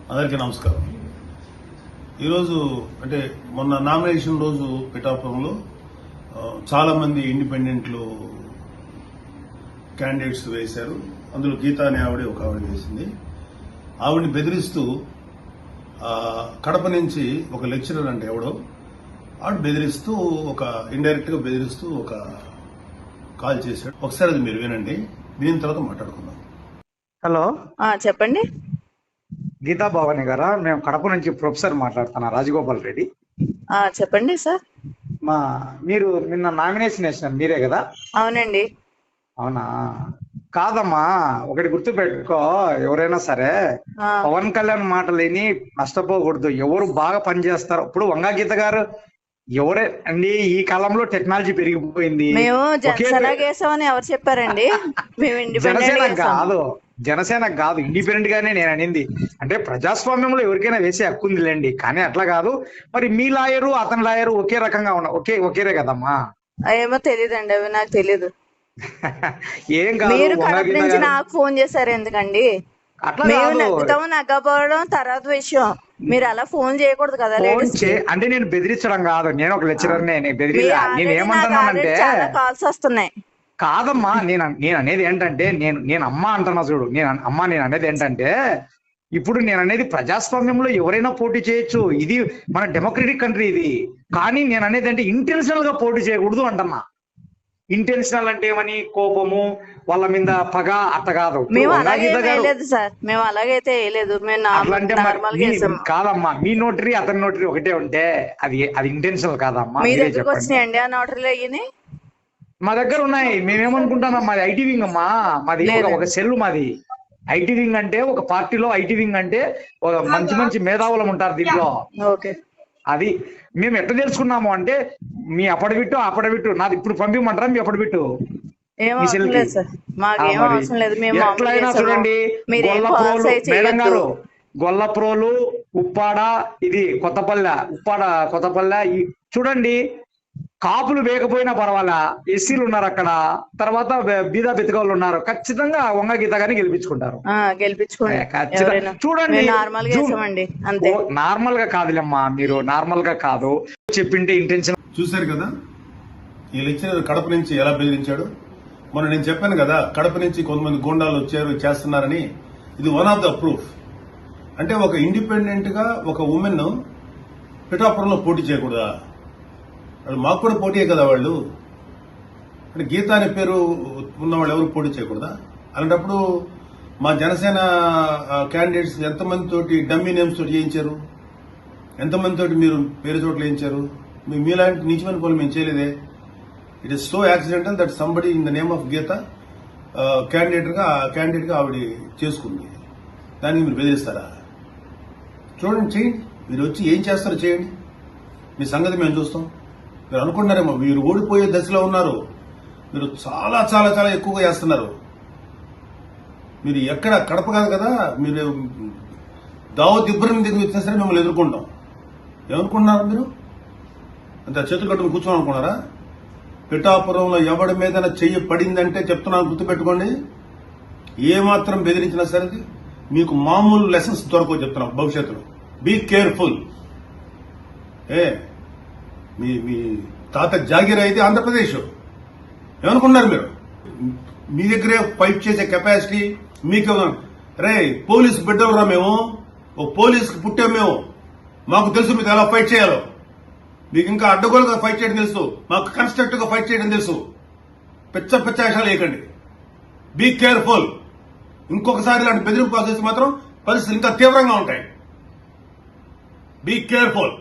అందరికీ నమస్కారం. ఈరోజు అంటే మొన్న నామినేషన్ రోజు పిఠాపురంలో చాలా మంది ఇండిపెండెంట్లు క్యాండిడేట్స్ వేశారు. అందులో గీత అనే ఒక ఆవిడ వేసింది. ఆవిడని బెదిరిస్తూ కడప నుంచి ఒక లెక్చరర్ అంటే ఎవడో ఆవిడ బెదిరిస్తూ ఇండైరెక్ట్ గా బెదిరిస్తూ ఒక కాల్ చేశాడు. ఒకసారి అది మీరు వినండి, దీని తర్వాత మాట్లాడుకుందాం. హలో, చెప్పండి. గీతా భవాని గారా? మేము కడప నుంచి ప్రొఫెసర్ మాట్లాడుతున్నా, రాజగోపాల్ రెడ్డి. చెప్పండి సార్. మీరు నిన్న నామినేషన్ వేసినారు, మీరే కదా? అవునండి. అవునా? కాదమ్మా, ఒకటి గుర్తు పెట్టుకో, ఎవరైనా సరే పవన్ కళ్యాణ్ మాటలు విని నష్టపోకూడదు. ఎవరు బాగా పనిచేస్తారు ఇప్పుడు వంగా గీత గారు ఎవరే అండి? ఈ కాలంలో టెక్నాలజీ పెరిగిపోయింది. మేము జనసేన వేసామని ఎవరు చెప్పారండి? మేము జనసేన కాదు, ఇండిపెండెంట్ గానే నేను అనింది. అంటే ప్రజాస్వామ్యంలో ఎవరికైనా వేసే హక్కు ఉందిలేండి, కానీ అట్లా కాదు. మరి మీ లాయరు అతని లాయరు ఒకే రకంగా ఒకేరే కదమ్మా? ఏమో తెలియదండి, అవి నాకు తెలీదు. ఏం కాదు. మీరు కడప నుంచి నాకు ఫోన్ చేశారు ఎందుకండి? మేము నగ్గుతాము నగ్గపోవడం తర్వాత విషయం. మీరు అలా ఫోన్ చేయకూడదు కదా. అంటే నేను బెదిరించడం కాదు, నేను ఒక లెక్చరర్. నేను ఏమంటున్నానంటే కాల్స్ వస్తున్నాయి. కాదమ్మా, నేను అనేది ఏంటంటే నేను అమ్మ అంటున్నా చూడు. నేను అనేది ఏంటంటే ఇప్పుడు నేను అనేది ప్రజాస్వామ్యంలో ఎవరైనా పోటీ చేయొచ్చు, ఇది మన డెమోక్రటిక్ కంట్రీ ఇది. కానీ నేను అనేది అంటే ఇంటెన్షనల్ గా పోటీ చేయకూడదు అంటున్నా. ఇంటెన్షనల్ అంటే ఏమని? కోపము, వాళ్ళ మీద పగ, అట్ట కాదు. మేము అలాగైతే కాదమ్మా, మీ నోటరీ అతని నోటరీ ఒకటే ఉంటే అది ఇంటెన్షనల్ కాదమ్మా. వచ్చినాయండి ఆ నోటరీలో అయ్యి మా దగ్గర ఉన్నాయి. మేమేమనుకుంటామా, మాది ఐటీ వింగ్ అమ్మా. మాది ఒక సెల్. మాది ఐటీ వింగ్ అంటే ఒక పార్టీలో ఐటీ వింగ్ అంటే ఒక మంచి మేధావులం ఉంటారు దీంట్లో. అది మేము ఎట్లా తెలుసుకున్నాము అంటే మీ అప్పడబిట్టు నాది ఇప్పుడు పంపిమంటారా? మీ అప్పడబిట్టు ఎట్లయినా చూడండి. మేడం గారు, గొల్లప్రోలు, ఉప్పాడ, ఇది కొత్తపల్లె చూడండి. కాపులు వేయకపోయినా పర్వాలా, ఎస్సీలు ఉన్నారు అక్కడ, తర్వాత బీదా బెతకవులు ఉన్నారు. ఖచ్చితంగా వంగ గీత గారిని గెలిపించుకుంటారు. చూడండి, నార్మల్ గా కాదులేమ్మా, మీరు నార్మల్ గా కాదు చెప్పింటే ఇంటెన్షన్. చూశారు కదా ఈ లెక్చరర్ కడప నుంచి ఎలా బెదిరించాడు. మొన్న నేను చెప్పాను కదా, కడప నుంచి కొంతమంది గూండాలు వచ్చారు చేస్తున్నారని. ఇది వన్ ఆఫ్ ద ప్రూఫ్. అంటే ఒక ఇండిపెండెంట్ గా ఒక ఉమెన్ పిఠాపురంలో పోటీ చేయకూడదా? మాకు కూడా పోటీయే కదా వాళ్ళు. అంటే గీత అనే పేరు ఉన్నవాళ్ళు ఎవరు పోటీ చేయకూడదా? అలాంటప్పుడు మా జనసేన క్యాండిడేట్స్ ఎంతమంది తోటి డమ్మీ నేమ్స్ తోటి చేయించారు, ఎంతమంది తోటి మీరు పేరు చోట్ల వేయించారు. మీలాంటి నీచమైన పనులు మేము చేయలేదే. It is so accidental that somebody in the name of Geetha candidate గా ఆవిడ చేసుకుంది. దానికి మీరు బెదిరిస్తారా? చూడండి, చేయండి. మీరు వచ్చి ఏం చేస్తారో చేయండి. మీ సంగతి మేము చూస్తాం. మీరు అనుకుంటున్నారేమో మీరు ఓడిపోయే దశలో ఉన్నారు. మీరు చాలా చాలా చాలా ఎక్కువగా చేస్తున్నారు. మీరు ఎక్కడ కడప కాదు కదా, మీరు దావత్ ఇబ్రహీం దగ్గర వచ్చినా సరే మిమ్మల్ని ఎదుర్కొంటాం. ఏమనుకుంటున్నారు మీరు? అంత చేతులు కట్టుకుని కూర్చోని అనుకున్నారా? పిఠాపురంలో ఎవడి మీద చెయ్యి పడిందంటే చెప్తున్నాను, గుర్తుపెట్టుకోండి. ఏమాత్రం బెదిరించినా సరే మీకు మామూలు లెసన్స్ దొరకవు చెప్తున్నాం భవిష్యత్తులో. Be careful. మీ తాత జాగీర్ అయితే ఆంధ్రప్రదేశ్. ఏమనుకున్నారు మీరు? మీ దగ్గరే ఫైట్ చేసే కెపాసిటీ మీకు. రే పోలీసు బిడ్డలురా మేము, ఓ పోలీసుకి పుట్టాం మేము. మాకు తెలుసు మీకు ఎలా ఫైట్ చేయాలో. మీకు ఇంకా అడ్డగోలుగా ఫైట్ చేయడం తెలుసు, మాకు కన్స్ట్రక్టివ్ గా ఫైట్ చేయడం తెలుసు. పిచ్చ విషయాలు వేయకండి. Be careful. ఇంకొకసారి ఇలాంటి బెదిరింపు చేసి మాత్రం పరిస్థితులు ఇంకా తీవ్రంగా ఉంటాయి. Be careful.